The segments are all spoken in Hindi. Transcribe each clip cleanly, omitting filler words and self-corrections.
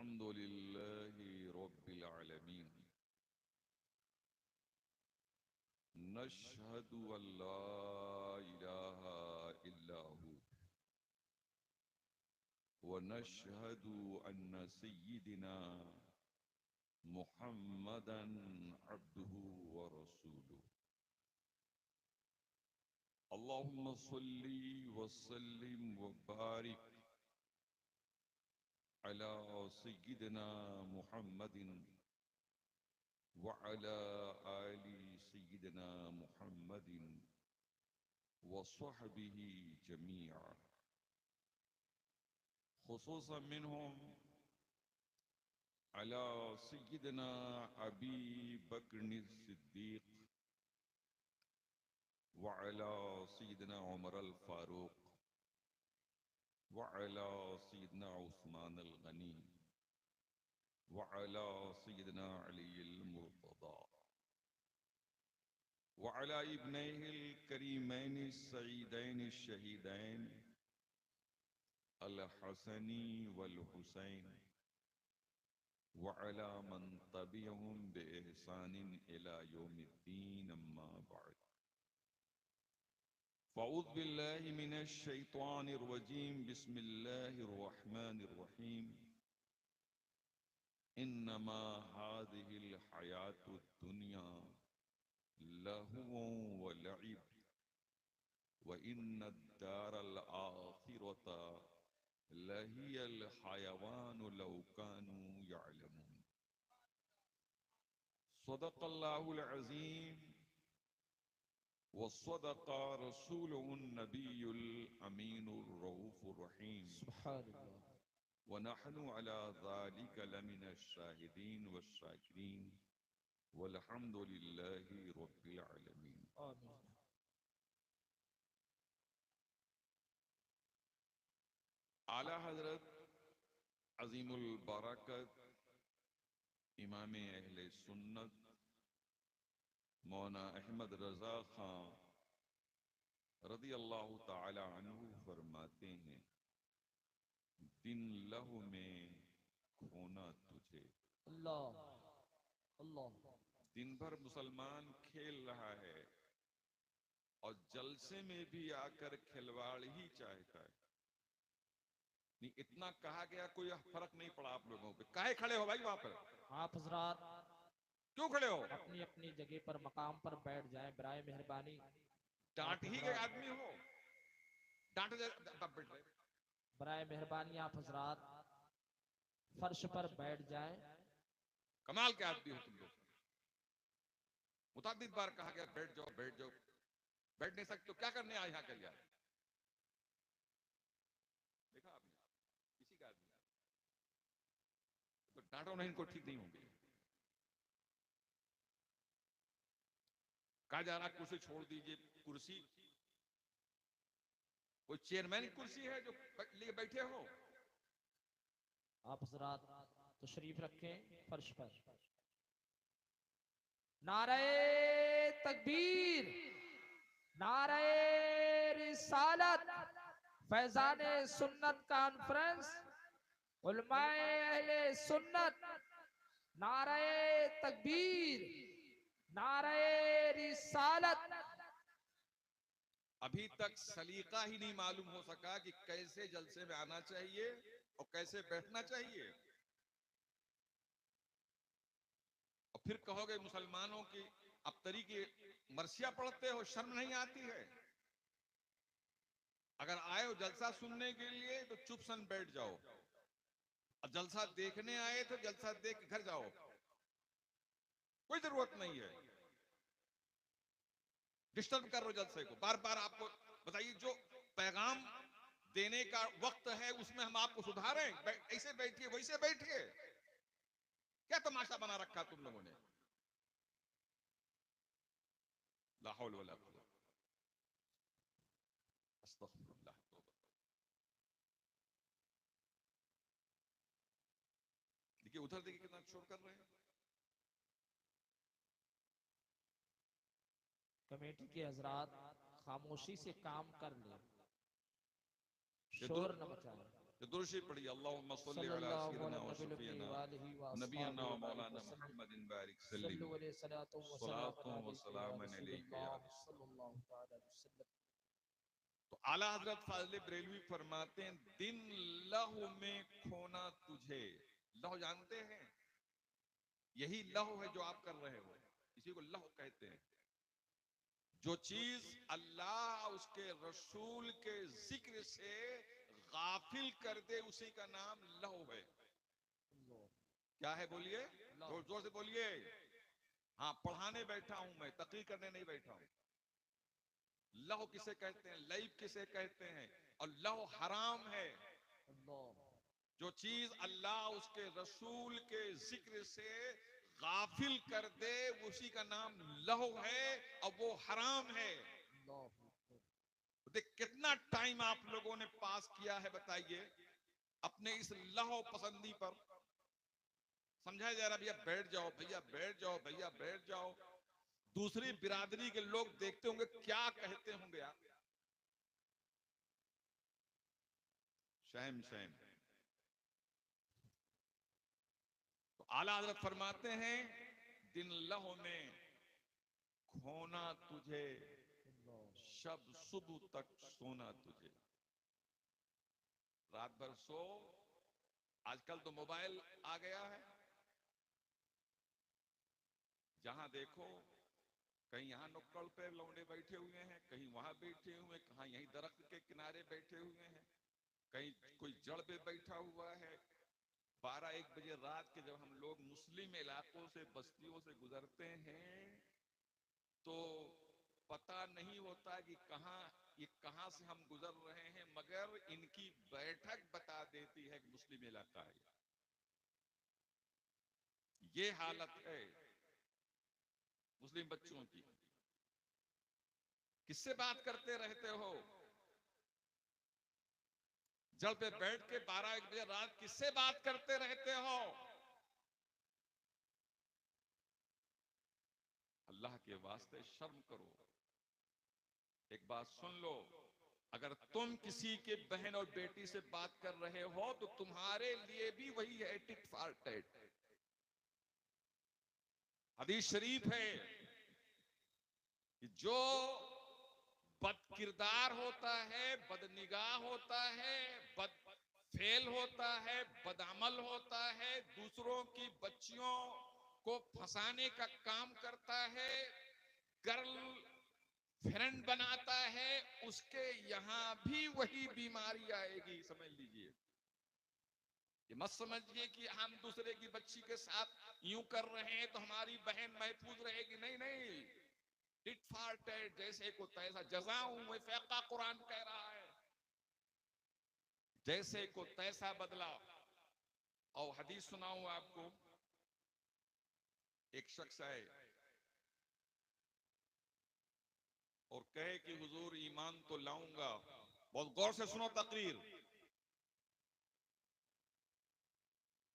अल्हम्दुलिल्लाहि रब्बिल आलमीन नशहदु अल्ला इलाहा इल्ला हु व नशहदु अन्न सय्यिदिना मुहम्मदन अब्दुहु व रसूलुहु। अल्लाहुम्मा सल्ली व सल्लिम व बारिक अला सय्यिदिना मुहम्मदिन व अला आलि सय्यिदिना मुहम्मदिन व सहबिही जमीआ, खुसूसन मिनहुम अला सय्यिदिना अबी बकर सिद्दीक व अला सय्यिदिना उमर अल फारूक व अला सय्यिदिना उस्मान अल गनी व अला सय्यिदिना अली अल मुर्तदा व अला इब्नैहिल करीमैन सईदैन शहीदैन अल हसनी वल हुसैन व अला मन तबिअहुम बि इहसानिन इला यौमिद्दीन, अम्मा बअद। फ़अऊज़ु बिल्लाहि मिनश शैतानिर रजीम, बिस्मिल्लाहिर रहमानिर रहीम। इन्नमा हाज़िहिल हयातुद दुनिया लहुव्वुन व लइब व इन्नद दारल आखिरता लहियल हयवानु लौ कानू यअलमून। सदक़ल्लाहुल अज़ीम व सदक़ रसूलुहुन नबियुल अमीनुर रऊफ़ुर रहीम। सुब्हानल्लाह। व नहनु अला ज़ालिका लमिनश शाहिदीन वश्शाकिरीन वल्हम्दुलिल्लाहि रब्बिल आलमीन। आमीन। आला हज़रत अज़ीमुल बरकत इमाम अहले सुन्नत मौलाना अहमद रज़ा खां रज़ी अल्लाह ताला अन्हु फरमाते हैं, दिन लहू में खोना तुझे। अल्लाह अल्लाह। दिन भर मुसलमान खेल रहा है और जलसे में भी आकर खिलवाड़ ही चाहता है। नहीं, इतना कहा गया, कोई फर्क नहीं पड़ा आप लोगों पे। काहे खड़े हो भाई वहां पर? आप हजरात क्यों खड़े हो? अपनी अपनी जगह पर मकाम पर बैठ जाएं, बराए मेहरबानी। डांट आप ही के हजरात आदमी हो, डांट तब बैठ रहे। बराए मेहरबानी आप हजरात फर्श पर बैठ जाएं। कमाल के आदमी हो तुम लोग। मुताबिद बार कहा गया बैठ जाओ बैठ जाओ, बैठ नहीं सकते तो क्या करने आए यहाँ के लिए? देखा आपने किसी का आदमी तो डांटो नहीं, इनको ठीक नहीं होंगे। कहा जा रहा कुर्सी छोड़ दीजिए। कुर्सी कोई चेयरमैन की कुर्सी है जो लिए बैठे हो? आप हजरात तशरीफ रखें फर्श पर। नारे तकबीर, नारे रिसालत, फैजाने सुन्नत कॉन्फ्रेंस, उलमाए अहले सुन्नत, नारे तकबीर, नारे रिसालत। अभी तक सलीका ही नहीं मालूम हो सका कि कैसे जलसे में आना चाहिए और कैसे बैठना चाहिए। और फिर कहोगे मुसलमानों की अबतरी की मरसिया पढ़ते हो, शर्म नहीं आती है? अगर आए हो जलसा सुनने के लिए तो चुप सन बैठ जाओ, और जलसा देखने आए तो जलसा देख के घर जाओ, कोई जरूरत नहीं है डिस्टर्ब कर रहे हो जलसे को। बार बार आपको बताइए, जो पैगाम देने का वक्त है उसमें हम आपको सुधारें? ऐसे बैठिए वैसे बैठिए, क्या तमाशा बना रखा तुम लोगों ने? ला हौल वला कुव्वत, अस्तगफिरुल्लाह। देखिए उधर देखिए कितना शोर कर रहे हैं। कमेटी के हजरात खामोशी से काम कर ले, ये शोर न मचाएं। तो दुरूशी पढ़िए, अल्लाहुम्मा सल्लि अला सल्लल्लाहु सय्यिदिना अलैहि व शफीना नबियना व मौलाना मुहम्मदिन बारिक सल्लिम सल्लु अलैहि सलातो व सलातो व सलामन अलैका या रसूल। तो आला हजरत फाजिल बरेलवी फरमाते हैं, दिन लहू में खोना तुझे। लहू जानते हैं, यही लहू है जो आप कर रहे हो, इसी को लहू कहते हैं। जो चीज अल्लाह उसके रसूल के जिक्र से गाफिल कर दे, उसी का नाम लहू है। क्या है बोलिए, जोर जोर से बोलिए। हाँ, पढ़ाने बैठा हूं मैं, तकरीर करने नहीं बैठा हूं। लहू किसे कहते हैं, लईब किसे कहते हैं, और लहू हराम है। जो चीज अल्लाह उसके रसूल के जिक्र से गाफिल कर दे, उसी का नाम लहू है और वो हराम है। देख कितना टाइम आप लोगों ने पास किया है, बताइए, अपने इस लहू पसंदी पर। समझा जा रहा, भैया बैठ जाओ, भैया बैठ जाओ, भैया बैठ जाओ। दूसरी बिरादरी के लोग देखते होंगे, क्या कहते होंगे आप। शहम शहम। तो आला हज़रत फरमाते हैं, दिन लहू में खोना तुझे, शब सुबह तक सोना तुझे। रात भर सो। आजकल तो मोबाइल आ गया है, जहां देखो कहीं यहाँ नुक्कड़ पे लौंडे बैठे हुए हैं, कहीं वहां बैठे हुए, कहीं यहीं दरख्त के किनारे बैठे हुए हैं, कहीं कोई जड़ पे बैठा हुआ है। 12-1 बजे रात के जब हम लोग मुस्लिम इलाकों से, बस्तियों से गुजरते हैं, तो पता नहीं होता कि कहां से हम गुजर रहे हैं, मगर इनकी बैठक बता देती है कि मुस्लिम इलाका है। ये हालत है मुस्लिम बच्चों की। किससे बात करते रहते हो? जड़ पे बैठ के 12-1 बजे रात किससे बात करते रहते हो? अल्लाह के वास्ते शर्म करो। एक बात सुन लो, अगर तुम किसी के बहन और बेटी से बात कर रहे हो तो तुम्हारे लिए भी वही है, टिट फॉर टैट। हदीस शरीफ है कि जो बदकिरदार होता है, बदनिगाह होता है, बद फेल होता है, बदअमल होता है, दूसरों की बच्चियों को फंसाने का काम करता है, गर्ल फ्रेंड बनाता है, उसके यहां भी वही बीमारी आएगी। समझ लीजिए, ये मत समझिए कि हम दूसरे की बच्ची के साथ यूं कर रहे हैं तो हमारी बहन महफूज रहेगी। नहीं नहीं, टिट फॉर टैट, जैसे को तैसा, जज़ाउ वफ़ाक़ा कुरान कह रहा है, जैसे को तैसा बदला। और हदीस सुनाऊं आपको, एक शख्स आए और कहे कि हुजूर ईमान तो लाऊंगा। बहुत गौर से सुनो तकरीर।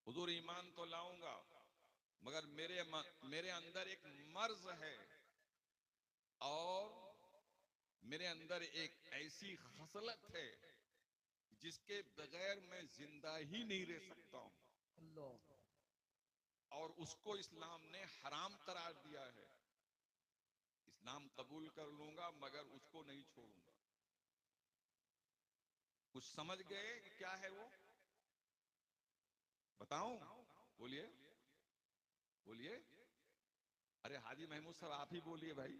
हुजूर ईमान तो लाऊंगा, मगर मेरे अंदर एक मर्ज है, और मेरे अंदर एक ऐसी खसलत है जिसके बगैर मैं जिंदा ही नहीं रह सकता हूं, और उसको इस्लाम ने हराम करार दिया है। इस्लाम कबूल कर लूंगा मगर उसको नहीं छोड़ूंगा। कुछ समझ गए क्या है वो? बताऊं? बोलिए बोलिए। अरे हाजी महमूद साहब आप ही बोलिए भाई,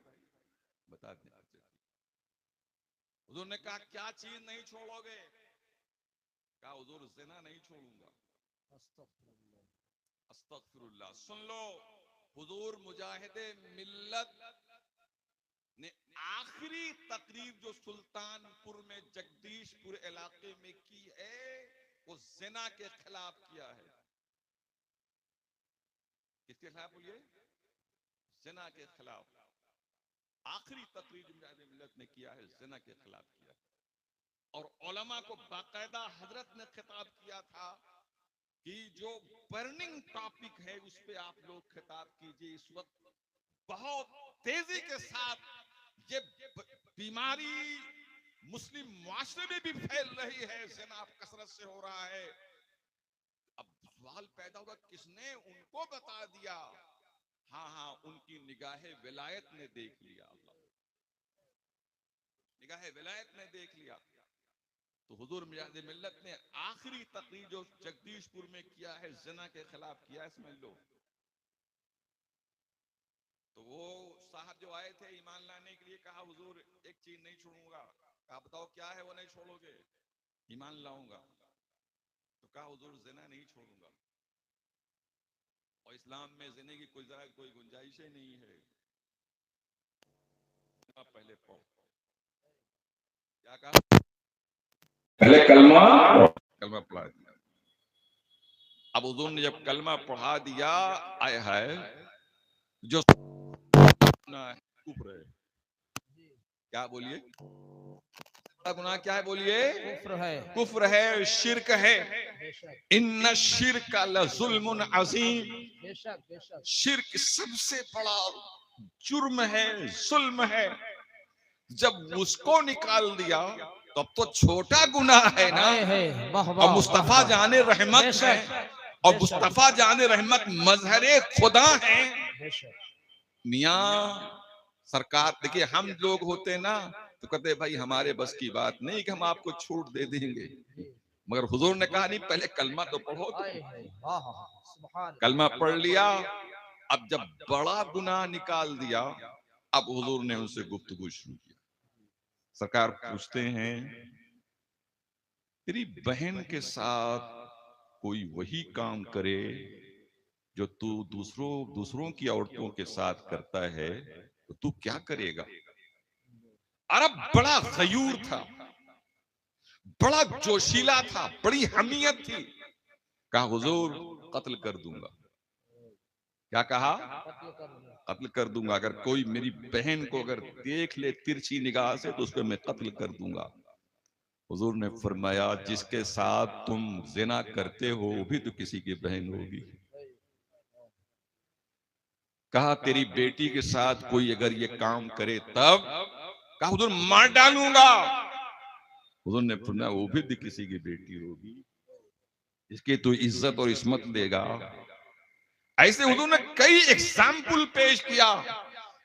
बता दें। हुजूर ने कहा क्या चीज नहीं छोड़ोगे? कहा हुजूर ज़िना नहीं छोड़ूंगा। अस्तगफिरुल्लाह। सुन लो, हुजूर मुजाहिदे मिल्लत ने आखिरी तकरीर जो सुल्तानपुर में, जगदीशपुर इलाके में की है, वो ज़िना के खिलाफ किया है। किसके खिलाफ बोलिए? ज़िना के खिलाफ। आखिरी तकरीर जो मुजाहिदे मिल्लत ने किया है, ज़िना के खिलाफ किया। और उलमा को बाकायदा हजरत ने खिताब किया था कि जो बर्निंग टॉपिक है उस पे आप लोग खिताब कीजिए। इस वक्त बहुत तेजी के साथ ये बीमारी मुस्लिम मुआशरे में भी फैल रही है, ज़िना कसरत से हो रहा है। अब सवाल पैदा हुआ, किसने उनको बता दिया? हाँ हाँ, उनकी निगाहे विलायत ने देख लिया, निगाहे विलायत ने देख लिया। तो हुजूर मिजाज मिल्लत ने आखिरी तकरीर जो जगदीशपुर में किया है, ज़िना के खिलाफ किया है, समझ लो। तो वो साहब जो आए थे ईमान लाने के लिए, कहा हुजूर एक चीज नहीं छोड़ूंगा। कहा बताओ क्या है वो नहीं छोड़ोगे? ईमान लाऊंगा। तो कहा हुजूर ज़िना नहीं छोड़ूंगा, और इस्लाम में ज़िने की कोई गुंजाइश ही नहीं है। पहले पढ़ो, क्या कहा? पहले कलमा पढ़ा दिया। अब हुजूर ने जब कलमा पढ़ा दिया, आए है जो कुफ्र है। क्या बोलिए? गुनाह क्या है? बोलिए। कुफ्र है, शिर्क है। इन्ना शिर्क लज़ुल्मुन अज़ीम। शिर्क सबसे बड़ा जुर्म है, जुल्म है। जब उसको निकाल दिया तो अब तो छोटा गुनाह है ना। और मुस्तफा जाने रहमत है, और मुस्तफा जाने रहमत मजहरे खुदा है। मियाँ सरकार, देखिए हम लोग होते ना तो कहते भाई हमारे बस की बात नहीं कि हम आपको छूट दे देंगे, मगर हुजूर ने कहा नहीं, पहले कलमा तो पढ़ो। तो कलमा पढ़ लिया। अब जब बड़ा गुनाह निकाल दिया, अब हुजूर ने उनसे गुफ्तगू शुरू किया। सरकार पूछते हैं, तेरी बहन के साथ कोई वही काम करे जो तू दूसरों की औरतों के साथ करता है, तो तू क्या करेगा? अरब बड़ा गयूर था, बड़ा जोशीला था, बड़ी हमीयत थी। कहा हुजूर कत्ल कर दूंगा। क्या कहा? कत्ल कर दूंगा। अगर कोई मेरी बहन को अगर देख ले तिरछी निगाह से तो उसको मैं कत्ल कर दूंगा। हुजूर ने फरमाया, जिसके साथ तुम ज़िना करते हो वो भी तो किसी की बहन होगी। कहा तेरी बेटी के साथ कोई अगर ये काम करे तब? कहा हुजूर मार डालूंगा। हुजूर ने फरमाया, वो भी तो किसी की बेटी होगी, इसकी तो इज्जत और इस्मत देगा। ऐसे हुजूर ने कई एग्जाम्पल पेश किया।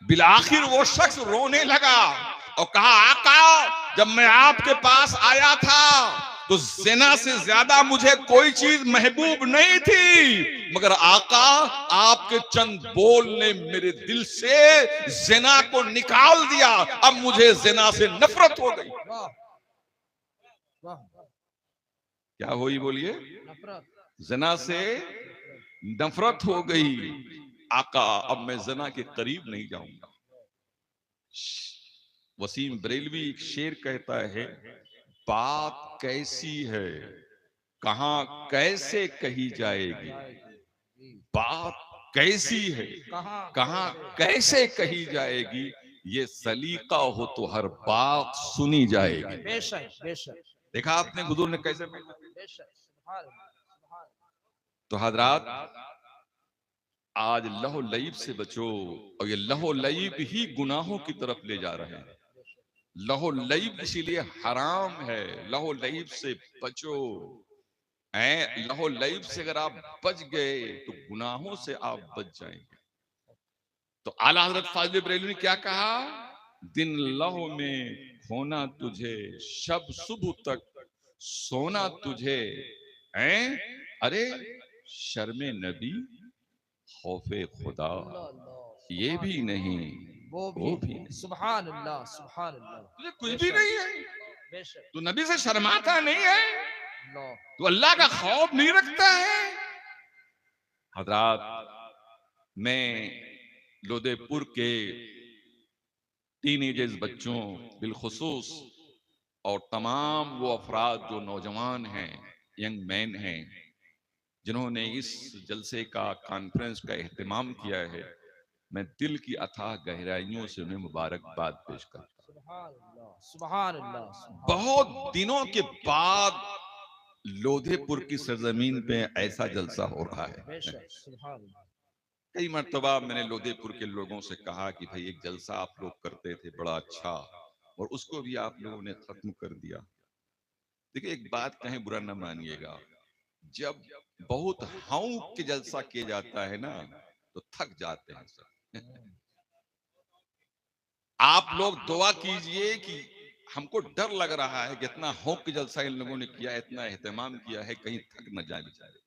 बिलाखिर वो शख्स रोने लगा और कहा, आका जब मैं आपके पास आया था तो ज़िना से ज्यादा मुझे कोई चीज महबूब नहीं थी, मगर आका आपके चंद बोल ने मेरे दिल से ज़िना को निकाल दिया। अब मुझे ज़िना से नफरत हो गई। क्या हुई? बोलिए। ज़िना से नफरत हो गई। आका अब मैं ज़िना के करीब नहीं जाऊंगा। वसीम बरेलवी एक शेर कहता है, बात कैसी है कहां कैसे कही जाएगी, बात कैसी है कहां कैसे कही जाएगी, ये सलीका हो तो हर बात सुनी जाएगी। बेशक बेशक। देखा आपने हुजूर ने कैसे? तो हजरात, आज लहो लईब से बचो, और ये लहो लईब ही गुनाहों की तरफ ले जा रहे हैं। लहो लईब इसीलिए हराम है। लहो लईब से बचो। लहो लईब से अगर आप बच गए तो गुनाहों से आप बच जाएंगे। तो आला हजरत फाजिल बरेलवी ने क्या कहा? दिन लहो में खोना तुझे, शब सुबह तक सोना तुझे। अरे शर्मे नबी खौफे खुदा ये भी नहीं, वो भी नहीं। सुभान अल्लाह सुभान अल्लाह। तुझे कुछ भी नहीं है, तू नबी से शर्माता नहीं है, तू अल्लाह का खौफ नहीं रखता है। हजरात, मैं लोदेपुर के टीनेजर्स बच्चों बिलखुसूस और तमाम वो अफराद जो नौजवान हैं, यंग मैन हैं, जिन्होंने इस जलसे का कॉन्फ्रेंस का एहतमाम किया है, मैं दिल की अथाह गहराइयों से उन्हें मुबारकबाद पेश करता हूं। सुभान अल्लाह। बहुत दिनों के बाद लोधेपुर की सरजमीन पे ऐसा जलसा हो रहा है। कई मर्तबा मैंने लोधेपुर के लोगों से कहा कि भाई एक जलसा आप लोग करते थे बड़ा अच्छा, और उसको भी आप लोगों ने खत्म कर दिया। देखिए एक बात कहें, बुरा न मानिएगा, जब बहुत हौंक के जलसा किया जाता है ना तो थक जाते हैं सब। आप लोग दुआ कीजिए कि हमको डर लग रहा है कि इतना हौंक के जलसा इन लोगों ने किया, इतना एहतमाम किया है, कहीं थक न जाए बेचारे,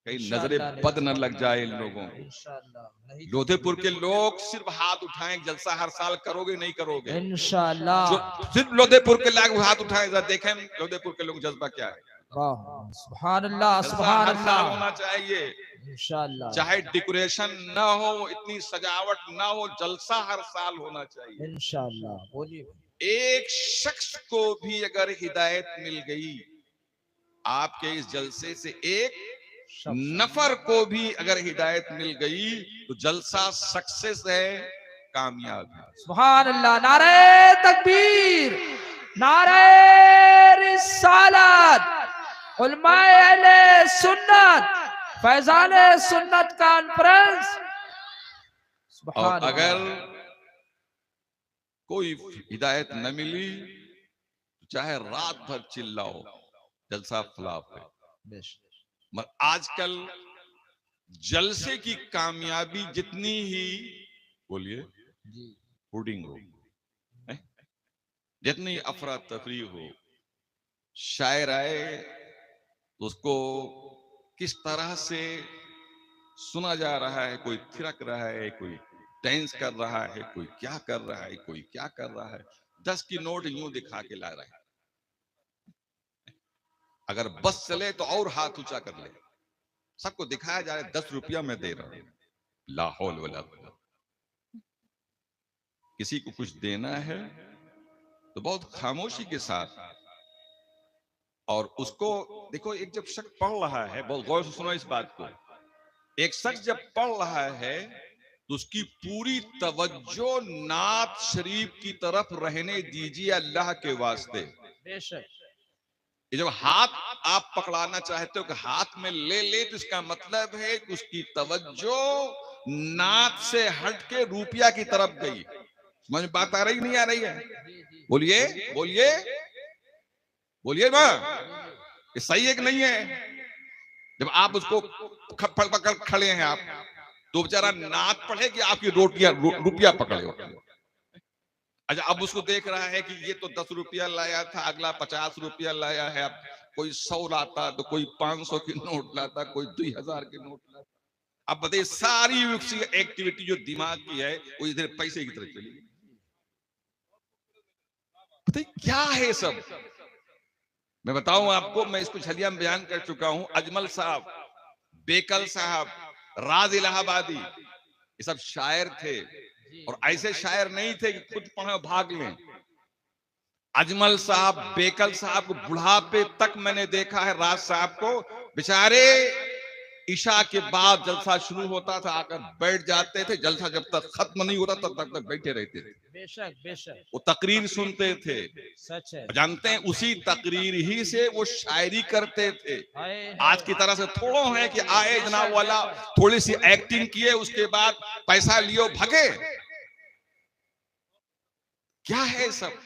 कहीं नजरे इंशाअल्लाह बद न नहीं, लग जाए इन लोगों को। इंशाअल्लाह नहीं, लोधेपुर के लोग सिर्फ हाथ उठाएं, जलसा हर साल करोगे नहीं करोगे? इंशाअल्लाह। जो सिर्फ लोधेपुर के लोग हाथ उठाएं, जरा देखें लोधेपुर के लोग जज्बा क्या है। वाह, सुभान अल्लाह, जलसा सुभान हर साल अल्लाह, होना चाहिए, इंशाअल्लाह, चाहे डेकोरेशन ना हो, इतनी सजावट ना हो, जलसा हर साल होना चाहिए। इंशाअल्लाह। बोलिए। एक शख्स को भी अगर हिदायत मिल गई आपके इस जलसे से, एक नफर को भी अगर हिदायत मिल गई तो जलसा सक्सेस है, कामयाब है। सुभान अल्लाह। नारे तकबीर, नारे रिसालत, उलमाए अहले सुन्नत, फैजाने सुन्नत कॉन्फ्रेंस। और सुभान अगर अल्लाह। कोई हिदायत न मिली तो चाहे रात भर चिल्लाओ, जलसा फ्लॉप है। मगर आजकल जलसे की कामयाबी जितनी ही, बोलिए, होर्डिंग हो, जितनी अफरा तफरी हो, शायर आए तो उसको किस तरह से सुना जा रहा है, कोई थिरक रहा है, कोई डांस कर रहा है, कोई क्या कर रहा है, कोई क्या कर रहा है, 10 की नोट यूं दिखा के ला रहा है। अगर बस चले तो और हाथ ऊंचा कर ले, सबको दिखाया जाए 10 रुपया मैं दे रहा हूं। ला हौल वला कुव्वत। किसी को कुछ देना है तो बहुत खामोशी के साथ, और उसको देखो, एक जब शख्स पढ़ रहा है, बहुत गौर से सुनो इस बात को, एक शख्स जब पढ़ रहा है तो उसकी पूरी तवज्जो नात शरीफ की तरफ रहने दीजिए, अल्लाह के वास्ते। बेशक। ये जब हाथ आप पकड़ाना चाहते हो कि हाथ में ले ले, तो इसका मतलब है कि उसकी तवज्जो नात से हट के रुपया की तरफ गई। समझ में बात आ रही नहीं आ रही है? बोलिए बोलिए बोलिए ना, ये सही है कि नहीं है? जब आप उसको पकड़ खड़े हैं आप, तो बेचारा नात पढ़े कि आपकी रुपया पकड़े हो। अच्छा, अब उसको देख रहा है कि ये तो 10 रुपया लाया था, अगला 50 रुपया लाया है, अब कोई 100 लाता तो कोई 500 की नोट लाता, कोई 2000 की नोट लाता। अब बताइए, सारी एक्टिविटी जो दिमाग की है वो इधर पैसे की तरफ चली। बताइए क्या है सब। मैं बताऊं आपको, मैं इसको छलिया में बयान कर चुका हूं। अजमल साहब, बेकल साहब, राज इलाहाबादी, ये सब शायर थे, और ऐसे शायर नहीं थे कि खुद पढ़े भाग लें। अजमल साहब, बेकल साहब को बुढ़ापे तक मैंने देखा है। राज साहब को बेचारे ईशा के बाद जलसा शुरू होता था, आकर बैठ जाते थे, जलसा जब तक खत्म नहीं होता तब तक बैठे रहते थे। बेशक बेशक। वो तकरीर सुनते थे, सच है। जानते हैं, उसी तकरीर ही से वो शायरी करते थे। आज की तरह से थोड़ो है कि आए जनाब वाला, थोड़ी सी एक्टिंग किए, उसके बाद पैसा लियो भगे। क्या है सब?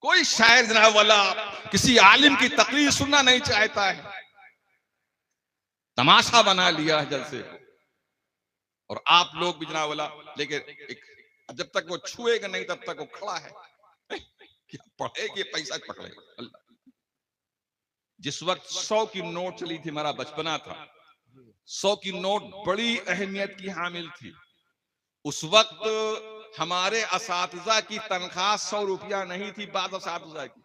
कोई शायर जनाब वाला किसी आलिम की तकरीर सुनना नहीं चाहता है, तमाशा बना लिया है जलसे को। और आप लोग भी जनाब वाला, लेकिन जब तक वो छुएगा नहीं तब तक वो खड़ा है, क्या पढ़ेगी, पैसा पकड़ेगा। अल्लाह। जिस वक्त 100 की नोट चली थी, हमारा बचपना था, 100 की नोट बड़ी अहमियत की हामिल थी। उस वक्त हमारे असातिज़ा की तनख्वाह 100 रुपया नहीं थी, बाद असातिज़ा की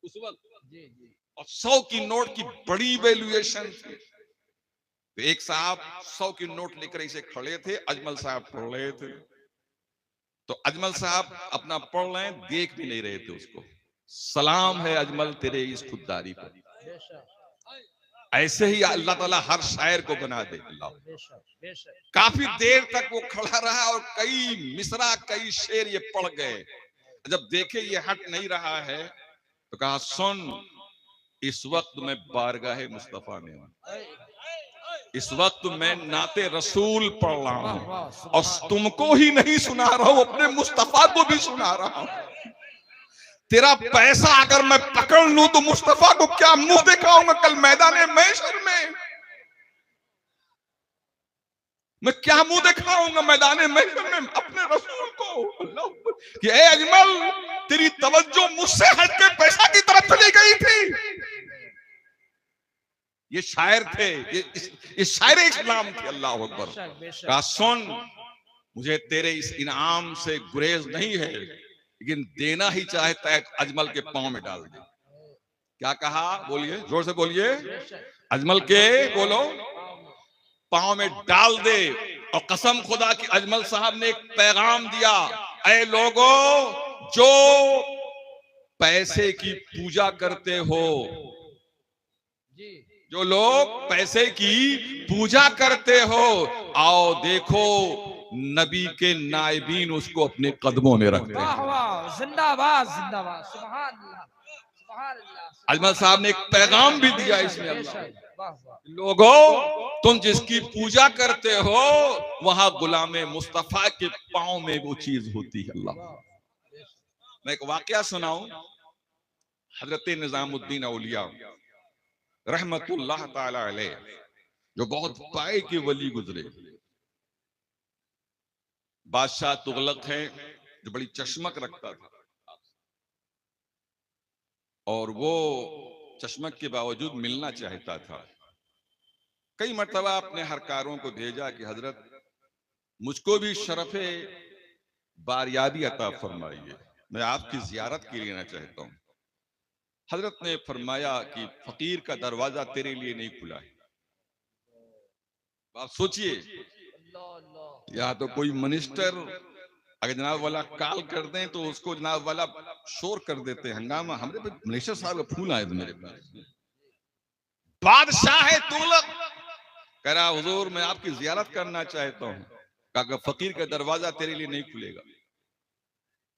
उस वक्त, और 100 की नोट की बड़ी वैल्यूएशन थी। तो एक साहब 100 की नोट लेकर इसे खड़े थे, अजमल साहब पढ़ रहे थे। तो अजमल साहब अपना पढ़ रहे हैं, देख भी नहीं रहे थे उसको। सलाम है अजमल तेरे इस खुददारी पर। ऐसे ही अल्लाह ताला हर शायर को बना दे। अल्लाह। काफी देर तक वो खड़ा रहा और कई मिसरा, कई शेर ये पढ़ गए। जब देखे ये हट नहीं रहा है तो कहा, सुन, इस वक्त मैं बारगाहे मुस्तफा में हूं। इस वक्त मैं नाते रसूल पढ़ रहा वाह हूं वाह और सुभान तुमको ही नहीं सुना रहा हूं, अपने मुस्तफा को भी सुना रहा हूं। तेरा पैसा अगर मैं पकड़ लूं तो मुस्तफा को क्या मुंह दिखाऊंगा कल मैदान महशर में? मैं क्या मुंह दिखाऊंगा मैदान महशर में अपने रसूल को? अल्लाह कि ए अजमल, तेरी तवज्जो मुझसे हटके पैसा की तरफ चली गई थी। ये शायर थे, ये शायर इस्लाम थे। अल्लाह अकबर। बेशक बेशक कहा सुन, मुझे तेरे इस इनाम से गुरेज नहीं है, लेकिन देना ही चाहता है तो अजमल के पांव में डाल दे। क्या कहा? बोलिए, जोर से बोलिए। बेशक अजमल के बोलो पाँव में। पांव में डाल दे। और कसम खुदा की अजमल साहब ने एक पैगाम दिया, ऐ लोगों जो पैसे की पूजा करते हो, जी जो लोग पैसे की पूजा करते हो, आओ देखो नबी के नायबीन उसको अपने कदमों में रखते वाह हैं। वाह जिंदाबाद जिंदाबाद सुभान अल्लाह सुभान अल्लाह। अजमल साहब ने एक पैगाम भी दिया इसमें। अल्लाह, बेशक वाह वाह लोगों तुम जिसकी पूजा करते हो वहां गुलामे मुस्तफा के पांव में वो चीज होती है। अल्लाह, मैं एक वाकया सुनाऊं। हजरत निजामुद्दीन औलिया रहमतुल्लाह ताला अलैह, जो बहुत पाए के वली गुजरे, बादशाह तुगलक है जो बड़ी चश्मक रखता था, और वो चश्मक के बावजूद मिलना चाहता था। कई मर्तबा अपने हरकारों को भेजा कि हजरत मुझको भी शरफे बारियाबी अता फरमाइए, मैं आपकी जियारत के लिए लेना चाहता हूं। हजरत ने फरमाया कि फकीर का दरवाजा तेरे लिए नहीं खुला है। आप सोचिए, अल्लाह अल्लाह या तो कोई मिनिस्टर अगर जनाब वाला कॉल कर दें तो उसको जनाब वाला शोर कर देते हैं, हंगामा। हमरे पे मिनिस्टर साहब का फोन आया था मेरे पास, बादशाह है तुगलक, कह रहा हुजूर मैं आपकी जियारत करना चाहता हूं। कहा फकीर का दरवाजा तेरे लिए नहीं खुलेगा।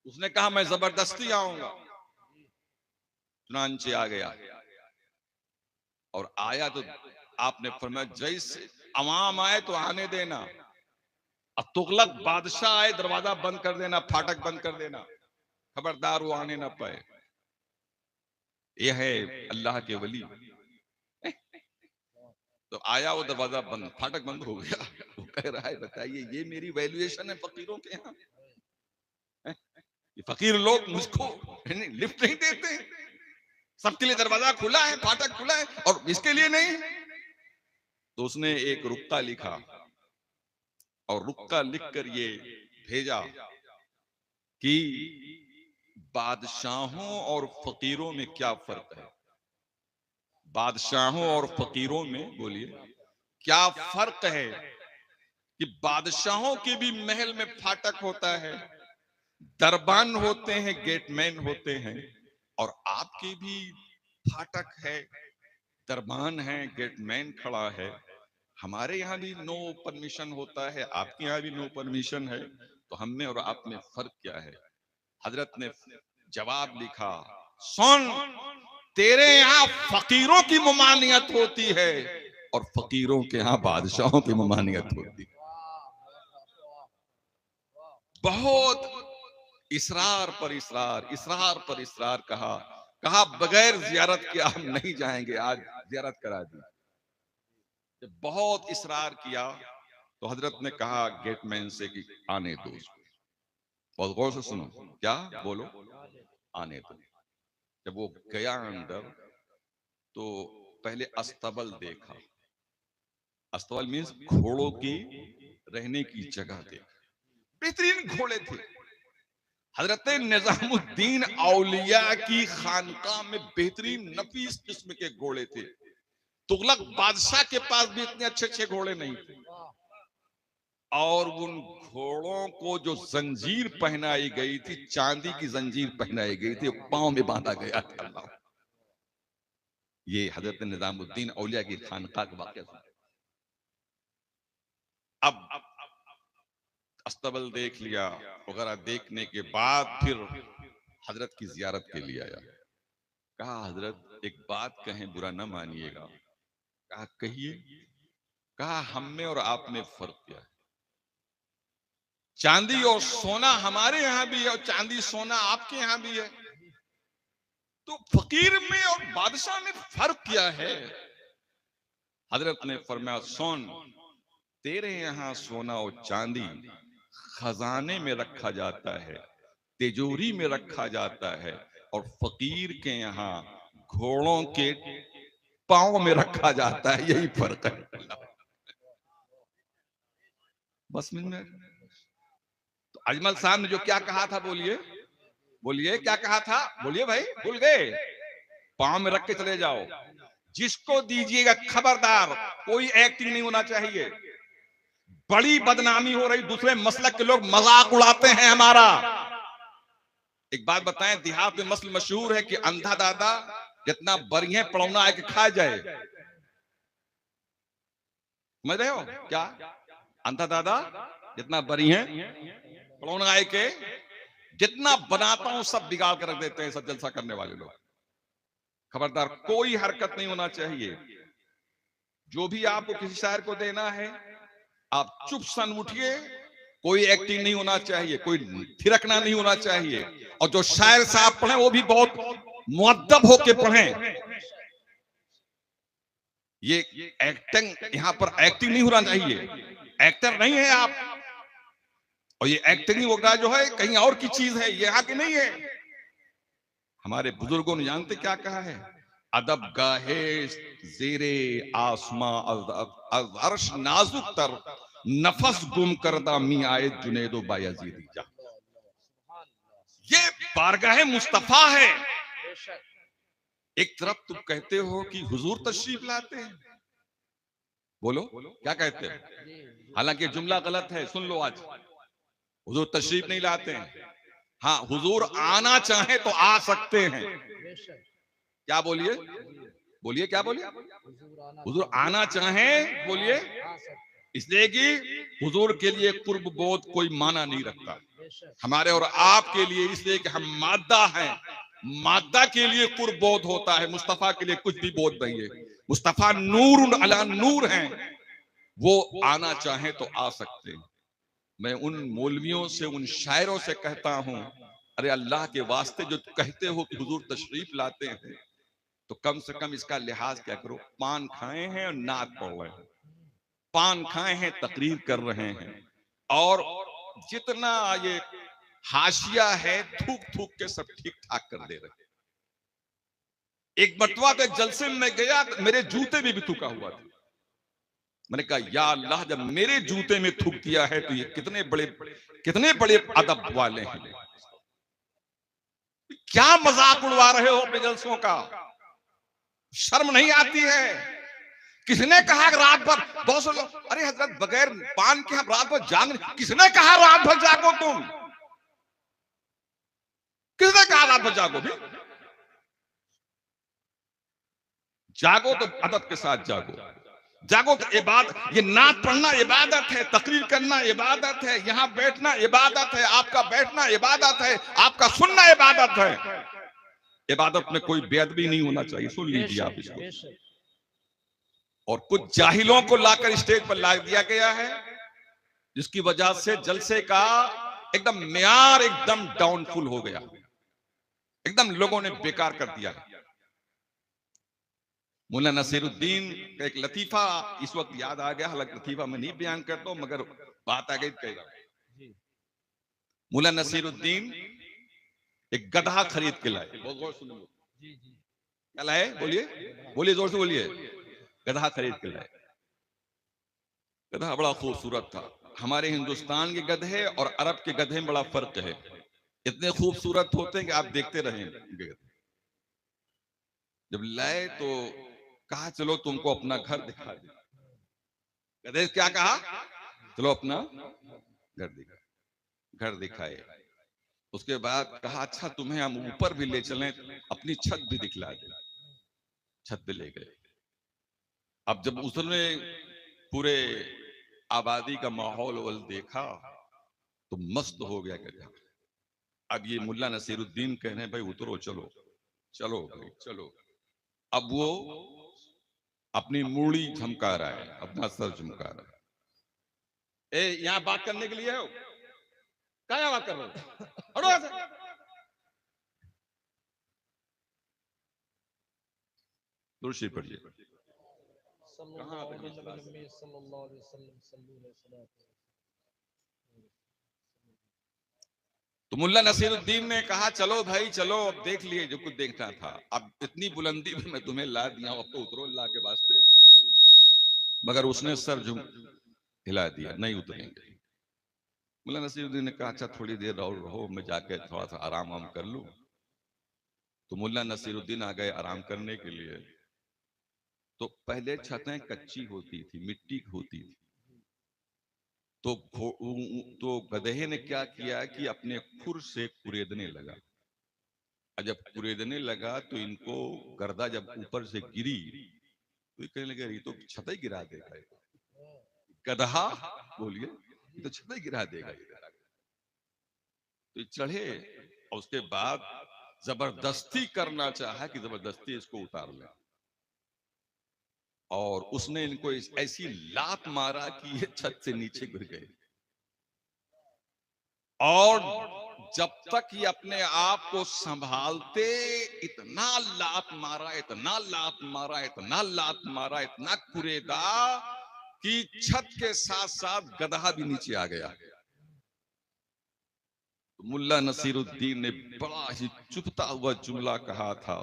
उसने कहा मैं जबरदस्ती आऊंगा। चुनांचे आ गया, और आया तो आपने फरमाया जैसे अवाम आए तो आने देना, अब तुगलक बादशाह आए दरवाजा बंद कर देना, फाटक बंद कर देना, खबरदार वो आने ना पाए। यह है अल्लाह के वली। तो आया वो दरवाजा बंद, फाटक बंद हो गया। वो कह रहा है बताइए ये मेरी वैल्यूएशन है फकीरों के यहाँ? ये फकीर लोग मुझको लिफ्ट नहीं देते, सबके लिए दरवाजा खुला है, फाटक खुला है, और इसके लिए नहीं। तो उसने एक रुक्का लिखा, और रुक्का लिखकर ये भेजा कि बादशाहों और फकीरों में क्या फर्क है। बादशाहों और फकीरों में बोलिए क्या फर्क है कि बादशाहों के भी महल में फाटक होता है, दरबान होते हैं, गेटमैन होते हैं, और आपके भी फाटक है, दरबान है, गेटमैन खड़ा है। हमारे यहाँ भी नो परमिशन होता है, आपके यहाँ भी नो परमिशन है, तो हम में और आप में फर्क क्या है? हजरत ने जवाब लिखा, सुन, तेरे यहाँ फकीरों की ममानियत होती है और फकीरों के यहाँ बादशाहों की ममानियत होती है। बहुत इसरार पर इसरार, इसरार पर इसरार कहा, कहा बगैर जियारत के हम नहीं जाएंगे, आज जियारत करा दी। जब बहुत इसरार किया तो हजरत ने कहा गेटमैन से कि आने दो उसको। बहुत गौर से सुनो, क्या बोलो? आने दो। जब वो गया अंदर तो पहले अस्तबल देखा। अस्तबल मीन्स घोड़ों की रहने की जगह देखी। बेहतरीन घोड़े थे। हजरत निजामुद्दीन औलिया की खानका में बेहतरीन नफीस किस्म के घोड़े थे। तुगलक बादशाह के पास भी इतने अच्छे अच्छे घोड़े नहीं थे, और उन घोड़ों को जो जंजीर पहनाई गई थी, चांदी की जंजीर पहनाई गई थी, पांव में बांधा गया था। ये हजरत निजामुद्दीन औलिया की खानका का वाकया। अब अस्तबल देख लिया वगैरह, देखने के बाद फिर हजरत की जियारत के लिए आया। कहा हजरत एक बात कहें, बुरा न मानिएगा। कहा कहिए। कहा हम में और आप में फर्क क्या है? चांदी और सोना हमारे यहां भी है और चांदी सोना आपके यहां भी है, तो फकीर में और बादशाह में फर्क क्या है? हजरत ने फरमाया, सुन, तेरे यहां सोना और चांदी खजाने में रखा जाता है, तिजोरी में रखा जाता है, और फकीर के यहाँ घोड़ों के पांव में रखा जाता है। यही फर्क है। बस में तो अजमल साहब ने जो क्या कहा था, बोलिए बोलिए, क्या कहा था? बोलिए भाई, भूल गए? पांव में रख के चले जाओ। जिसको दीजिएगा, खबरदार कोई एक्टिंग नहीं होना चाहिए। बड़ी बदनामी हो रही, दूसरे मसलक के लोग मजाक उड़ाते हैं हमारा। एक बात बताएं, देहात में मसल मशहूर है कि अंधा दादा जितना बढ़िया पड़ौना आके खा जाए। समझ रहे हो क्या? अंधा दादा जितना बढ़िया पड़ौना आए के जितना बनाता हूं सब बिगाड़ कर रख देते हैं सब जलसा करने वाले लोग। खबरदार, कोई हरकत नहीं होना चाहिए। जो भी आपको किसी शायर को देना है, आप चुप सन उठिए। कोई एक्टिंग नहीं होना चाहिए, कोई थिरकना नहीं होना चाहिए। और जो शायर साहब पढ़े वो भी बहुत मुअद्दब होके पढ़े। ये एक्टिंग, यहां पर एक्टिंग नहीं होना चाहिए। एक्टर नहीं है आप, और ये एक्टिंग वगैरह जो है कहीं और की चीज है, ये यहाँ की नहीं है। हमारे बुजुर्गों ने जानते क्या कहा है? अदब गाहे जेरे आसमां अर्श नाजुक तर, नफस गुम करदा मी आए जुनेदो बायजीदी जा। ये बारगाह मुस्तफा है। एक तरफ तुम कहते हो कि हुजूर तशरीफ लाते हैं, बोलो क्या कहते हैं? हालांकि जुमला गलत है, सुन लो। आज हुजूर तशरीफ नहीं लाते हैं। हाँ, हुजूर आना चाहे तो आ सकते हैं। क्या बोलिए? बोलिए क्या बोलिए? हुजूर आना चाहे, बोलिए। इसलिए कि हुजूर के लिए कुर्ब बोध कोई माना नहीं रखता। हमारे और आपके लिए इसलिए कि हम मादा हैं, मादा के लिए कुर्ब बोध होता है। मुस्तफा के लिए कुछ भी बोध नहीं है। मुस्तफा नूर अला नूर हैं, वो आना चाहे तो आ सकते हैं। मैं उन मौलवियों से, उन शायरों से कहता हूं, अरे अल्लाह के वास्ते जो कहते हो कि हुजूर तशरीफ लाते हैं, तो कम से कम इसका लिहाज क्या करो। पान खाए हैं और नात पढ़ रहे हैं, पान खाए हैं तकरीर कर रहे हैं, और जितना ये हाशिया है थूक थूक के सब ठीक ठाक कर दे रहे हैं। एक मरतबा तो जलसे में गया, मेरे जूते में भी थूका हुआ था। मैंने कहा, या अल्लाह, जब मेरे जूते में थूक दिया है तो ये कितने बड़े अदब वाले हैं। क्या मजाक उड़वा रहे हो अपने जलसों का? शर्म नहीं आती है? किसने कहा रात भर? बहुत से लोग, अरे हजरत बगैर पान के हम रात भर जाग नहीं। किसने कहा रात भर जागो? तुम किसने कहा रात भर जागो? भी जागो तो अदब के साथ जागो। जागो तो इबादत, ये नात पढ़ना इबादत है, तकरीर करना इबादत है, यहाँ बैठना इबादत है, आपका बैठना इबादत है, आपका सुनना इबादत है। इबादत में कोई बेअदबी नहीं होना चाहिए। सुन लीजिए आप इसको। और कुछ जाहिलों को लाकर स्टेज पर ला दिया गया है, जिसकी वजह से जलसे का एकदम मेयार एकदम डाउनफुल हो गया, एकदम लोगों ने बेकार कर दिया है। मुल्ला नसीरुद्दीन का एक लतीफा इस वक्त याद आ गया, हालांकि लतीफा मैं नहीं बयान करता हूं, मगर बात आ गई कहेगा। मुल्ला नसीरुद्दीन एक गधा खरीद के लाए। बहुत गौर सुनिए, क्या लाए? बोलिए बोलिए, जोर से बोलिए। गधा खरीद के लाए। गधा बड़ा खूबसूरत था। हमारे हिंदुस्तान के गधे और अरब के गधे में बड़ा फर्क है। इतने खूबसूरत होते हैं कि आप देखते रहें। जब लाए तो कहा, चलो तुमको अपना घर दिखा दे। गधे क्या कहा? चलो अपना घर दिखाए। उसके बाद कहा, अच्छा तुम्हें हम ऊपर भी ले चलें, अपनी छत भी दिखला दे। छत पे ले गए। अब जब उसने पूरे आबादी का माहौल देखा तो मस्त हो गया गधा। अब ये मुल्ला नसीरुद्दीन कह रहे हैं, भाई उतरो, चलो चलो भाई चलो। अब वो अपनी मूड़ी झमका रहा है, अपना सर झुमका रहा है। यहां बात करने के लिए हो, क्या बात कर रहे हो? हटो यहाँ से। दुरुस्त शरीफ पढ़िए। कहाँ पे तो मुल्ला नसीरुद्दीन ने कहा चलो भाई चलो, अब देख लिए जो कुछ देखना था, अब इतनी बुलंदी में मैं तुम्हें ला दिया हूं, अब तो उतरो अल्लाह के वास्ते। मगर उसने सर हिला दिया, नहीं उतरेंगे। मुल्ला नसीरुद्दीन ने कहा अच्छा थोड़ी देर रहो रहो, मैं जाके थोड़ा सा आराम वाम कर लूं। तो मुल्ला नसीरुद्दीन आ गए आराम करने के लिए। तो पहले छतें कच्ची होती थी, मिट्टी की होती थी। तो गधे ने क्या किया कि अपने खुर से कुरेदने लगा। और जब कुरेदने लगा तो इनको गर्दा जब ऊपर से गिरी तो कहने लगे ये तो छत ही गिरा देगा, गधा बोलिए, ये तो छत ही गिरा देगा। तो चढ़े और उसके बाद जबरदस्ती करना चाहा कि जबरदस्ती इसको उतार ले, और उसने इनको ऐसी लात मारा कि ये छत से नीचे गिर गए। और जब तक ये अपने आप को संभालते, इतना लात मारा, इतना लात मारा, इतना लात मारा, इतना कुरेदा कि छत के साथ साथ गधा भी नीचे आ गया। तो मुल्ला नसीरुद्दीन ने बड़ा ही चुभता हुआ जुमला कहा था,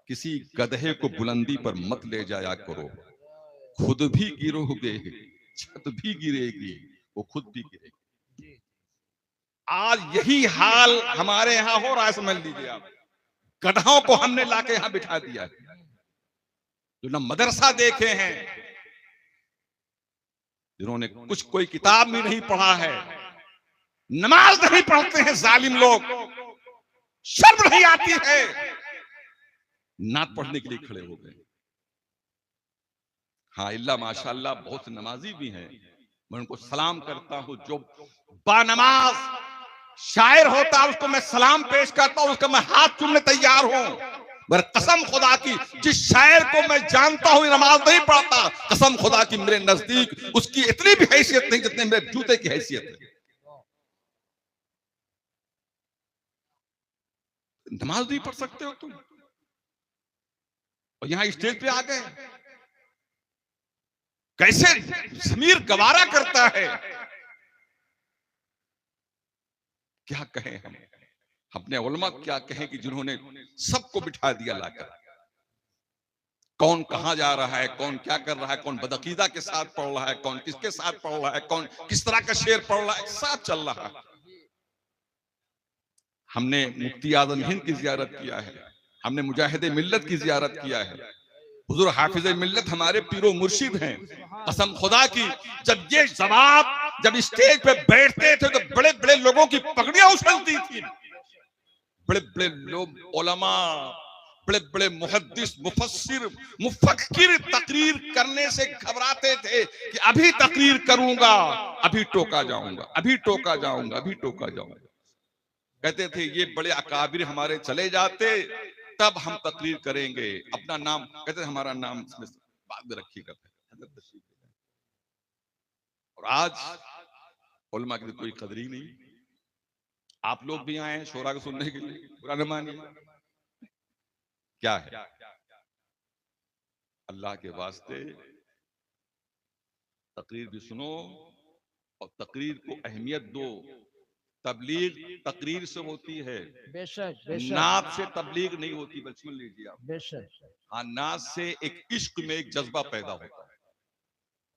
किसी गधे को बुलंदी पर मत ले जाया करो, खुद भी गिरोगे, छत भी गिरेगी, वो खुद भी गिरेगी। आज यही हाल हमारे यहां हो रहा है, समझ लीजिए आप। गधाओं को हमने लाके यहां बिठा दिया है, जो न मदरसा देखे हैं, जिन्होंने कुछ कोई किताब भी नहीं पढ़ा है, नमाज नहीं पढ़ते हैं जालिम लोग, शर्म नहीं आती है, नात पढ़ने के लिए खड़े हो गए। हाँ इल्ला माशाअल्लाह बहुत से नमाजी भी हैं, मैं उनको सलाम करता हूं। जो बानमाज शायर होता है उसको मैं सलाम पेश करता हूं, उसका मैं हाथ चूमने तैयार हूं। पर कसम खुदा की, जिस शायर को मैं जानता हूं नमाज नहीं पढ़ता, कसम खुदा की मेरे नजदीक उसकी इतनी भी हैसियत नहीं जितनी मेरे जूते की हैसियत है। नमाज नहीं पढ़ सकते हो तुम, और यहां स्टेज पे आ गए। कैसे ज़मीर गवारा करता है, क्या कहें हम अपने उलमा, क्या कहें कि जिन्होंने सबको बिठा दिया लाकर। कौन कहां जा रहा है, कौन क्या कर रहा है, कौन बदअकीदा के साथ पढ़ रहा है, कौन किसके साथ पढ़ रहा है, कौन किस तरह का शेर पढ़ रहा है, सब चल रहा है। हमने मुफ्ती आज़म हिंद की जियारत किया है, हमने मुजाहिदे मिल्लत की जियारत किया है। हुजूर हाफिज मिल्लत हमारे पीरो मुर्शिद हैं। कसम खुदा की, जब ये जवाब जब स्टेज पे बैठते थे तो बड़े बड़े लोगों की पगड़ियां उछलती थी। बड़े बड़े लोग उलमा, बड़े बड़े मुहद्दिस, मुफस्सिर, मुफक्किर तकरीर करने से घबराते थे कि अभी तकरीर करूंगा, अभी टोका जाऊंगा, अभी टोका जाऊंगा, अभी टोका जाऊंगा। कहते थे ये बड़े अकाबिर हमारे चले जाते तब हम तकरीर करेंगे, अपना नाम कहते हमारा नाम इसमें बाद में रखिएगा। और आज उलमा की कोई कदर ही नहीं। आप लोग भी आए हैं शोरा को सुनने के लिए, बुरा न मानिए। क्या है, अल्लाह के वास्ते तकरीर भी सुनो और तकरीर को अहमियत दो। तबलीग तकरीर से होती है, बेशक नात से तबलीग नहीं होती। बस सुन लीजिए आप, बेशक। हाँ नात से एक इश्क में एक जज्बा पैदा होता है,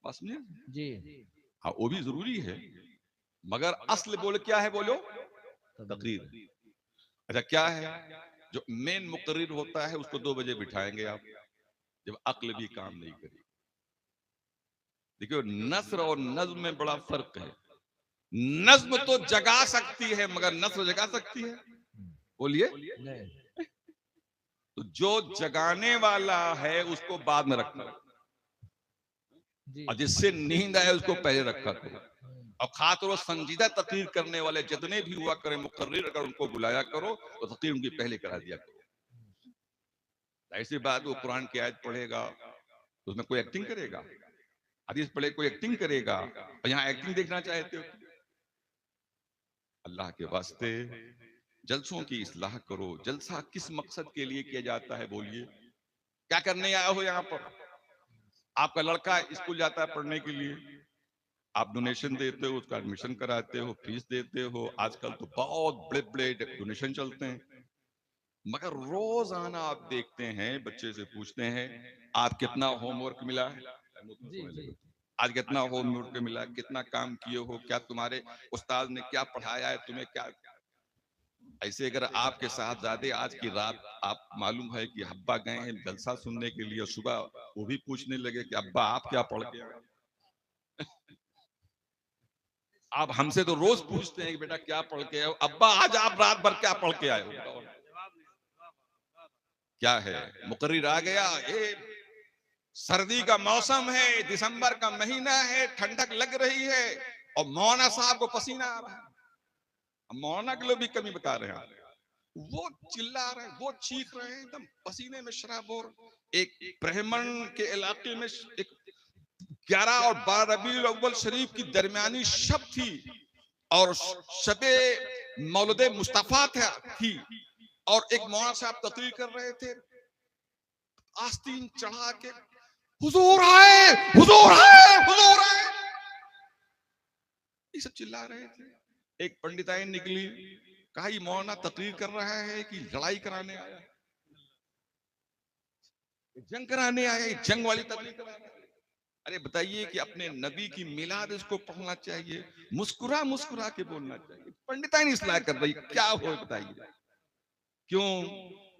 बस नहीं जी। हाँ वो भी जरूरी है, मगर असल बोल क्या है, बोलो तकरीर। अच्छा क्या है, जो मेन मुकर्रिर होता है उसको 2 बजे बिठाएंगे आप, जब अक्ल भी काम नहीं करेगी। देखियो नस्र और नज्म में बड़ा फर्क है। नज्म तो जगा सकती है मगर नस्र जगा सकती है, बोलिए। तो जो जगाने वाला है उसको बाद में रखना, और जिससे नींद आए उसको पहले रखा करो। और खासतौर संजीदा तकरीर करने वाले जितने भी हुआ करें मुकर्रिर, अगर उनको बुलाया करो तो तकरीर उनकी पहले करा दिया करो। ऐसी बात वो कुरान की आयत पढ़ेगा, तो उसमें कोई एक्टिंग करेगा? हदीस पढ़े कोई एक्टिंग करेगा? और यहाँ एक्टिंग देखना चाहते हो? अल्लाह के वास्ते जलसों की इस्लाह करो। जलसा किस मकसद के लिए किया जाता है बोलिए? क्या करने आए हो यहाँ पर? आपका लड़का स्कूल जाता है पढ़ने के लिए, आप डोनेशन देते हो, उसका एडमिशन कराते हो, फीस देते हो। आजकल तो बहुत बड़े बड़े डोनेशन चलते हैं, मगर रोजाना आप देखते हैं, बच्चे से पूछते हैं आप कितना होमवर्क मिला है, जी जी। आज कितना होमवर्क मिला, कितना काम किए हो, क्या तुम्हारे उस्ताद ने क्या पढ़ाया है तुम्हें, क्या। ऐसे अगर आपके साथ ज्यादा आज की रात आप मालूम है कि अब्बा गए हैं जलसा सुनने के लिए, सुबह वो भी पूछने लगे कि अब्बा आप क्या पढ़ के आए। आप हमसे तो रोज पूछते हैं कि बेटा क्या पढ़ के आए हो, अब्बा आज आप रात भर क्या पढ़ के आए हो? क्या है? मुकर्रिर आ गया, ये सर्दी का मौसम है, दिसंबर का महीना है, ठंडक लग रही है और मौलाना साहब को पसीना आ रहा है। मौलाना के लोग भी कमी बता रहे हैं, वो चिल्ला रहे हैं, वो चीख रहे हैं, एकदम पसीने में शराबोर। एक ब्राह्मण के इलाके में एक 11 और 12 रबीउल अव्वल शरीफ की दरमियानी शब थी और शबे मौलुद मुस्तफा थी और एक मौलाना साहब तकरीर कर रहे थे, आस्तीन चढ़ा के हुजूर आए, हुजूर आए, हुजूर आए, ये सब चिल्ला रहे थे। एक पंडिताइन निकली, कहा ये मौलाना तकरीर कर रहा है कि लड़ाई कराने आया, जंग कराने आया, जंग वाली तकरीर कराने आया। अरे बताइए कि अपने नबी की मिलाद इसको पढ़ना चाहिए, मुस्कुरा मुस्कुरा के बोलना चाहिए। पंडिताइन इस्लाह कर रही, क्या हो बताइए? क्यों?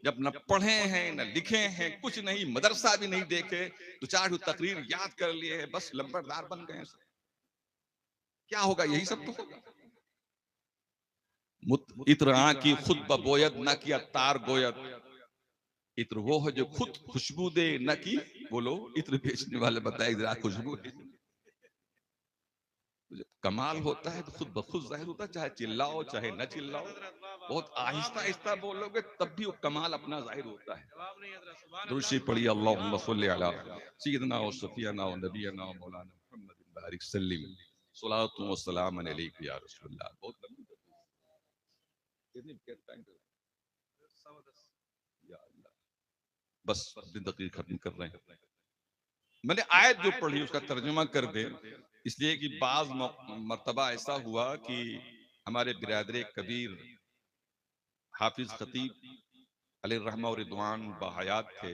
जब न पढ़े हैं न लिखे हैं, कुछ नहीं, मदरसा भी नहीं देखे, दो चार तकरीर याद कर लिए हैं, बस लंबरदार बन गए। क्या होगा? यही सब तो होगा। इत्र की खुद बबोयत न किया तार गोयत। इत्र वो है जो खुद खुशबू दे न की, बोलो इत्र बेचने वाले बताए जरा खुशबू है। कमाल होता है तो खुद बखुद जाहिर होता है, चाहे चिल्लाओ चाहे न चिल्लाओ, बहुत आहिस्ता आहिस्ता बोलोगे तब भी वो कमाल अपना जाहिर होता है। दुरूद पढ़िए, अल्लाहुम्मा सल्ली अला सय्यिदना व सफियाना व नबियना व मौलाना मुहम्मद बारिक सल्लिम सलातु व सलाम अलैका या रसूलल्लाह। बहुत लंबी या अल्लाह, बस अपनी तकरीर खत्म कर रहे हैं। मैंने आयत जो पढ़ी उसका तर्जुमा कर दे, इसलिए कि बाज मर्तबा ऐसा हुआ कि हमारे बिरादरे कबीर हाफिज खतीब अलैहिर्रहमा और रिदवान बहयात थे।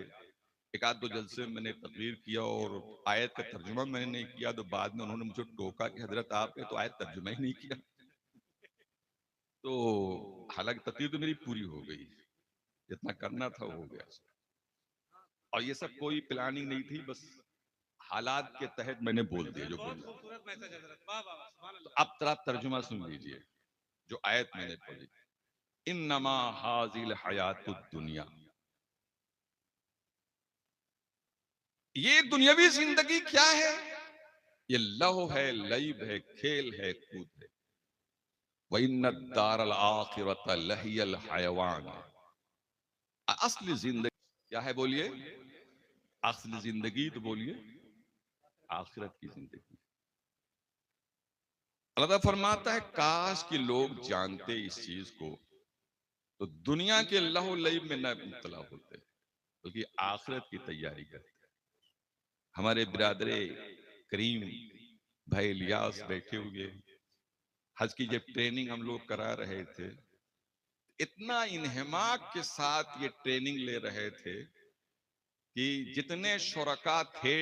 एक आध दो जलसे मैंने तकरीर किया और आयत का तर्जुमा मैंने नहीं किया, तो बाद में उन्होंने मुझे टोका कि हजरत आपने तो आयत तर्जुमा ही नहीं किया। तो हालांकि तकरीर तो मेरी पूरी हो गई, जितना करना था वो हो गया, और ये सब कोई प्लानिंग नहीं थी, बस हालात के तहत मैंने बोल दिया जो बोला। तो अब तरह तर्जुमा सुन लीजिए जो आयत मैंने पढ़ी, इन्नमा हाजिल हयातुद दुनिया, ये दुनियावी जिंदगी क्या है? ये लहो है, लईब है, खेल है, कूद है। वइन्नद दारल आखिरत लहियल हयवान, असली जिंदगी क्या है बोलिए? असली जिंदगी तो बोलिए आखिरत की जिंदगी। अल्लाह फरमाता है काश कि लोग जानते इस चीज को तो दुनिया के लहो लईब में न मुब्तला होते, बल्कि आखिरत की तैयारी करते। हमारे बिरादरे करीम भाई इलियास बैठे हुए, हज की जब ट्रेनिंग हम लोग करा रहे थे, इतना इन्हमाक के साथ ये ट्रेनिंग ले रहे थे कि जितने शुरका थे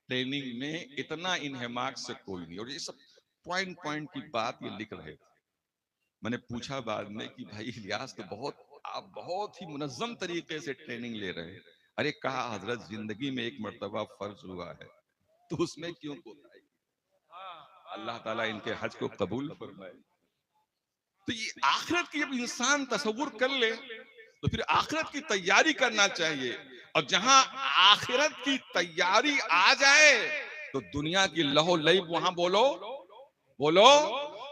ट्रेनिंग में, इतना इन्हमाक से कोई नहीं। और ये सब पॉइंट पॉइंट की बात ये लिख रहे थे। मैंने पूछा बाद में कि भाई इलियास तो आप बहुत ही मुनज्जम तरीके से ट्रेनिंग ले रहे हैं। अरे कहा हजरत जिंदगी में एक मर्तबा फर्ज हुआ है तो उसमें क्यों कोताही? अल्लाह ताला इनके हज को कबूल फरमाए। तो ये आखिरत की जब इंसान तसव्वुर कर ले तो फिर आखिरत की तैयारी करना चाहिए, और जहां आखिरत की तैयारी आ जाए तो दुनिया की लहो लईब वहां बोलो बोलो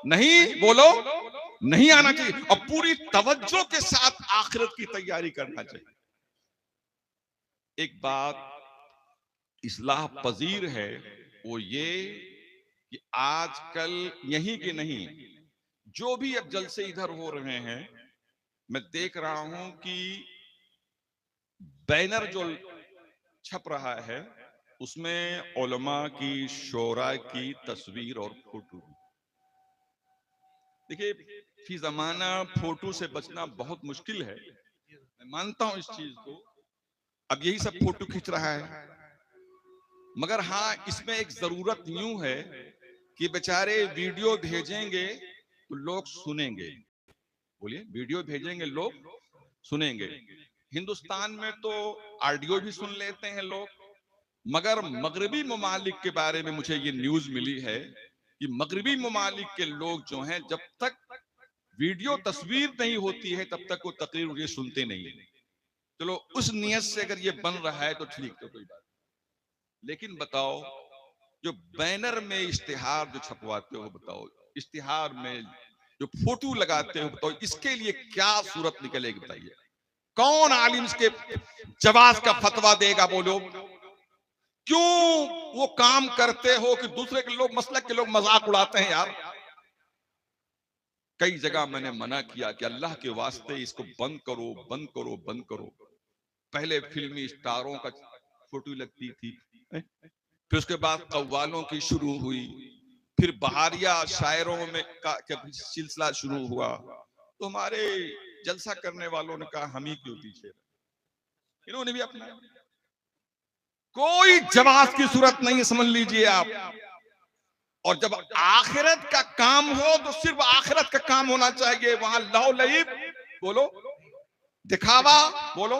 नहीं, बोलो नहीं आना चाहिए, और पूरी तवज्जो के साथ आखिरत की तैयारी करना चाहिए। एक बात इस्लाह पजीर है वो ये कि आजकल यहीं के नहीं, जो भी अब जलसे इधर हो रहे हैं, मैं देख रहा हूं कि बैनर जो छप रहा है उसमें उलमा की, शोरा की तस्वीर और फोटो। देखिए, फी जमाना फोटो से बचना बहुत मुश्किल है, मैं मानता हूं इस चीज को। अब यही सब फोटो खींच रहा है, मगर हाँ, इसमें एक जरूरत यूं है कि बेचारे वीडियो भेजेंगे तो लोग सुनेंगे। बोलिए, वीडियो भेजेंगे लोग सुनेंगे। हिंदुस्तान में तो ऑडियो भी सुन लेते हैं लोग, मगर मगरबी ममालिक के बारे में मुझे ये न्यूज मिली है कि मगरबी ममालिक के लोग जो हैं, जब तक वीडियो तस्वीर नहीं होती है तब तक वो तकरीर ये सुनते नहीं है। चलो, उस नियत से अगर ये बन रहा है तो ठीक, तो कोई बात। लेकिन बताओ, जो बैनर में इश्तिहार जो छपवाते हो, बताओ इश्तिहार में जो फोटो लगाते हो, बताओ इसके लिए क्या सूरत निकलेगी? बताइए, कौन आलिम इसके जवाज का फतवा देगा? बोलो, क्यों वो काम करते हो कि दूसरे के लोग, मसलक के लोग मजाक उड़ाते हैं? यार, कई जगह मैंने मना किया कि अल्लाह के वास्ते इसको बंद करो, बंद करो, बंद करो। पहले फिल्मी स्टारों का फोटो लगती थी, फिर उसके बाद कव्वालों की शुरू हुई, फिर बहारिया शायरों में का सिलसिला शुरू हुआ। तो हमारे जलसा करने वालों ने कहा हम ही क्यों पीछे, इन्होंने भी अपना। कोई जवाब की सूरत नहीं, समझ लीजिए आप। और जब आखिरत का काम हो तो सिर्फ आखिरत का काम होना चाहिए, वहां लहो लईब बोलो, दिखावा बोलो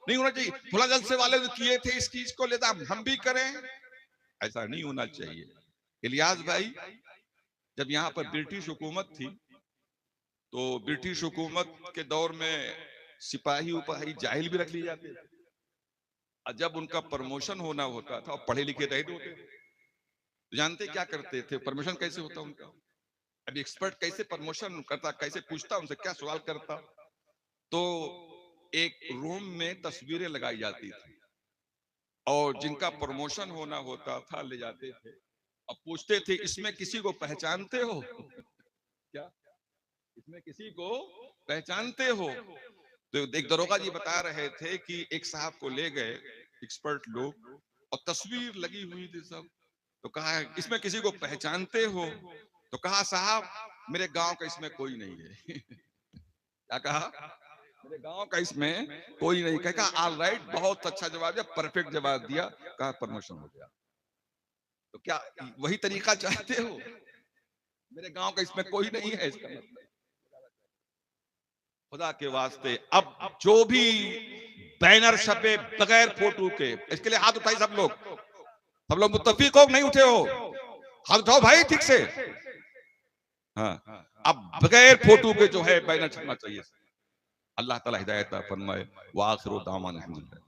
नहीं होना चाहिए। फला जलसे वाले जो किए थे इस चीज को लेता हम भी करें, ऐसा नहीं होना चाहिए। इलियास भाई, जब यहाँ पर ब्रिटिश हुकूमत थी तो ब्रिटिश हुकूमत के दौर में सिपाही उपाही जाहिल भी रख लिए जाते थे, और जब उनका प्रमोशन होना होता था, और पढ़े लिखे रहे होते, तो जानते क्या करते थे? प्रमोशन कैसे होता उनका? अभी एक्सपर्ट कैसे प्रमोशन करता, कैसे पूछता, उनसे क्या सवाल करता? तो एक रूम में तस्वीरें लगाई जाती थी, और जिनका प्रमोशन होना होता था ले जाते थे और पूछते थे, इसमें किसी को पहचानते हो क्या? इसमें किसी को पहचानते हो? तो एक दरोगा जी बता रहे थे कि एक साहब को ले गए एक्सपर्ट लोग, और तस्वीर लगी हुई थी सब। तो कहा, इसमें किसी को पहचानते हो? तो कहा, साहब मेरे गांव का इसमें कोई नहीं है। क्या कहा? मेरे गांव का इसमें कोई नहीं। कहा ऑल राइट, बहुत अच्छा जवाब दिया, परफेक्ट जवाब दिया। कहा प्रमोशन हो गया। तो क्या वही तरीका चाहते हो? मेरे गांव का इसमें कोई नहीं है, इसका मतलब खुदा के वास्ते अब जो भी बैनर छपे बगैर फोटो के, इसके लिए हाथ उठाई सब लोग। सब लोग मुत्तफिक हो, नहीं उठे हो? हाथ उठाओ भाई ठीक से। हाँ, अब बगैर फोटो के जो है बैनर छपना चाहिए। अल्लाह ताला हिदायत फरमाए। व आखिरु दावाना अल्हम्दुलिल्लाह।